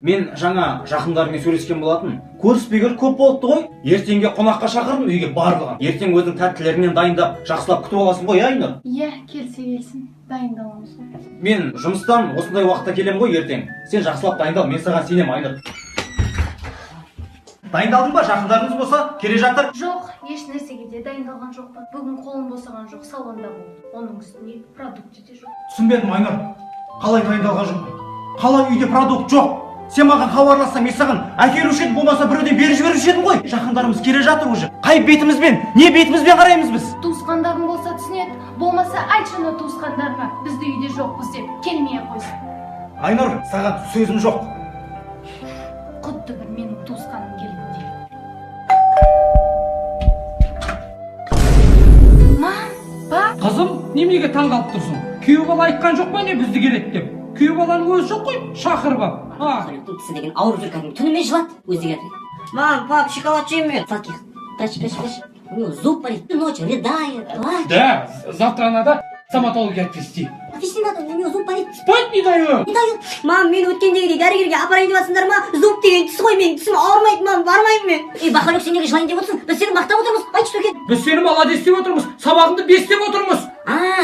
Мен жаңа жақындармен сөйлескен болатын. Көріспегелі көп болыпты ғой. Ертеңге қонаққа шақырдым үйге барлығын. Ертең өзің тәттілеріңнен дайындап, жақсылап күтіп аласың ғой, Айнұр? Иә, келсе келсін. Дайындаламыз ғой. Мен жұмыстан осындай уақытта келем ғой ертең. Сен жақсылап дайындал, мен саған сенем, Айнұр. Дайындалдың ба? Жақындарыңыз болса, келе жатыр. Жоқ, еш нәрсеге де дайындалған жоқпын. Бүгін қолым босаған жоқ, салонда болды. Оның үстіне продукты де жоқ. Түсінбедім, Айнұр. Қалай дайындалған жоқ? Қалай үйде продукт жоқ? Сен маған хабарлассаң, мен саған әкелуші едім, болмаса біреуден беріп жіберуші едім ғой. Жақындарымыз келе жатыр уже. Қай бетімізбен, не бетімізбен қараймыз біз? Туысқандарың болса түсінеді, болмаса айтшы ана туысқандарыңа, бізді үйде жоқпыз деп келмей ақ қойсын. Айнұр, саған сөзім жоқ. Құдды бір менің туысқаным келгендей. Мам, пап. Қызым, немеге таң қалып тұрсың? Күйеу бала айтқан жоқ па не бізді келеді деп? Күйеу баланың өзі жоқ қой, шақырып алып. Халюктың тісі деген ауырып жүр кәдімгі, түнімен жылады, өзі келді. Мам, пап, шоколад жеймін мен. Факих, прячь. У него зуб болит, ночью рыдает, плачет. Да, завтра надо стоматология отвезти. Отвезти надо, у него зуб болит. Спать не даю. Не дает. Мам, мені өткендегі дәрігерге апарайын деп жатсыңдар ма? Зуб деген тіс ғой, менің тісім ауырмайды, мам, бармаймын мен. Бақалюк, сен неге жылайын деп отырсың? Біз сені мақтап отырмыз, айтшы Төкен. Біз сені молодец деп отырмыз, сабағыңды 5 деп отырмыз.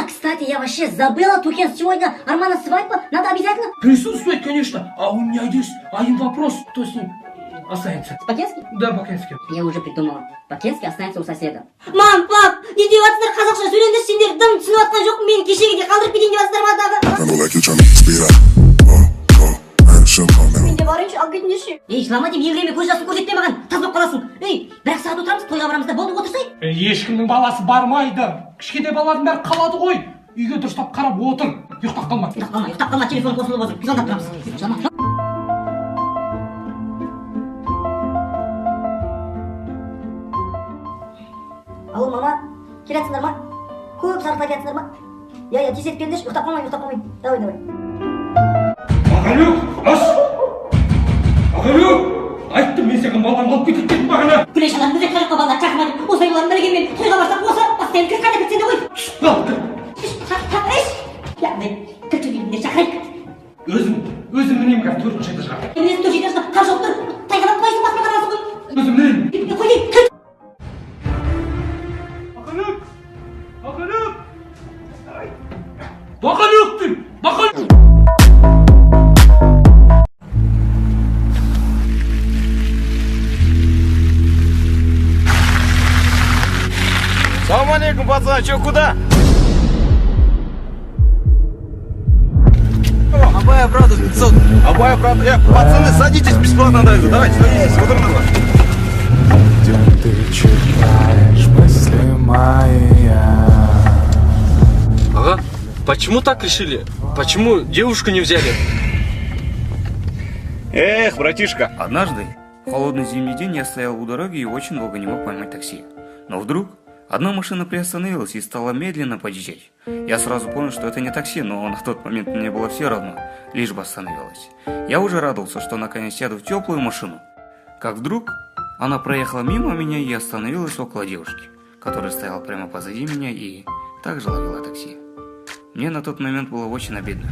Кстати, я вообще забыла, Тукен, сегодня Армана свадьба, надо обязательно. Присутствовать, конечно. А у меня есть один вопрос, кто с ним останется? По-кенски? Да, по-кенски. Я уже придумала. По-кенски останется у соседа. Мам, пап, не деп жатсыңдар, қазақша сөйлеңдер, сендер дым түсініп жатқан жоқпын, мені кешегі де қалдырып кетейін деп жатсыңдар ма дағы? Мен де барайыншы, алып кетіңдерші. Ей, жылама деп еңірейме, көз жасын көрсетпе маған, таз болып қаласың. Ей, бір-ақ сағат отырамыз, тойға барамыз да, болды отырсай. Ешкімнің баласы бармайды. Кішкентай балалардың бәрі қалады ғой. Үйге дұрыстап қарап отыр. Ұйықтап қалма. Ұйықтап қалма, телефон қосылып отыр. Біз ондап тұрамыз. Жылама. Алло, мама, келатсыңдар ма? Көп сарықта келатсыңдар ма? Я, тез етіп келіңдерші, ұйықтап қалмайын. Давай. Ағалюк, аш! Ағалюк! Айттым мен саған балам алып кетіп кеттім бағана. Күле шалатын біз еткен жоққа балалар шақырмайды. Осы айларын біргенмен тойға барсақ осы, бастайын кір қайда кетсен де ғой. Түсіп қалды. Я, кіртіп келіңдер шақырайық. Өзім мінемін қазір 4-ші этажға. Өзің 4-ші этажға қар жоқ тұр. Тайғанап құлайсың басына қарасы ғой. Өзім мінемін. Қой дейін, кір. Бақалюк дейм, Бақалюк! Салам алейкум, пацаны, чё, куда? Абай правда 500. Абай правда. Пацаны, садитесь, бесплатно дают. Давайте, садитесь, вот равно. Где ты читаешь мысли мои? Ага. Почему так решили? Почему девушку не взяли? Эх, братишка. Однажды, в холодный зимний день, я стоял у дороги и очень долго не мог поймать такси. Но вдруг одна машина приостановилась и стала медленно подъезжать. Я сразу понял, что это не такси, но на тот момент мне было все равно, лишь бы остановилась. Я уже радовался, что наконец сяду в теплую машину. Как вдруг она проехала мимо меня и остановилась около девушки, которая стояла прямо позади меня и также ловила такси. Мне на тот момент было очень обидно.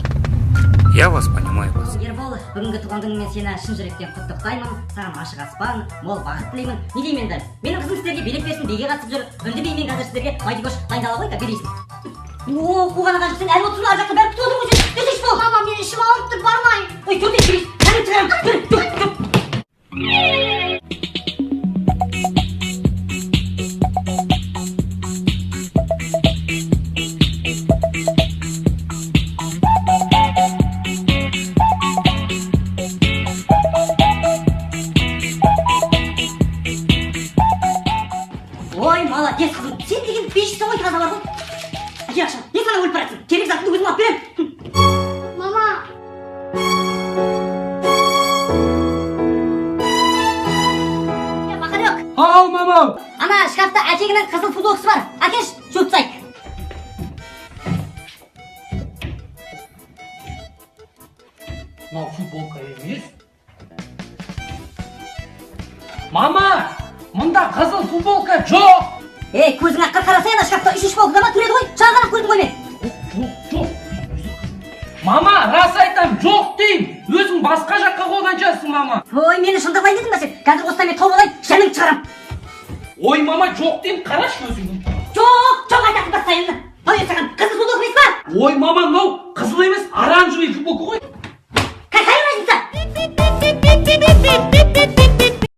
Я вас понимаю, вас. Ербол, бүгінгі туған күніңмен сені шын жүректен құттықтаймын. Саған ашық аспан, мол бақыт тілеймін. Не деймін енді? Менің қызым сіздерге билеп берсін, биге қатысып жүр. Үнді бимен қазір сіздерге майтикош дайындала ғой да берейсің. Қуған ағаш, сен әлі отырсың, ар жақта бәрі күтіп отыр ғой сен. Өтеш бол. Мама, мен ішім ауырып тұр, бармайын. Ой, төртеш берейсің. Кәне тұрам. Ой, молодец, қызым. Сен деген бейшісің ғой, таза бар ғой. Әке ақша, не сана өліп баратсың? Керек затыңды өзім алып берем. Мама! Бақалюк. Ал, мамау! Ана шкафта әкеңнің қызыл футболкасы бар. Әкеш, жуып тастайық. Мынау футболка емес. Мама! Мұнда қызыл футболка жоқ! Ей, көзің аққыр қарасай, ана шкафта үш футболка ма түреді ғой? Шағанақ көрдім ғой мен. Жоқ. Мама, рас айтам, жоқ дейм. өзің басқа жаққа қойғаншасың, мама. Ой, мені шындырлай дедің ба сен? Қазір осыдан мен тауып алайын, жаныңды шығарам. Ой, мама, жоқ деймін, қарашы өзің. Жоқ, айтатын бастайын.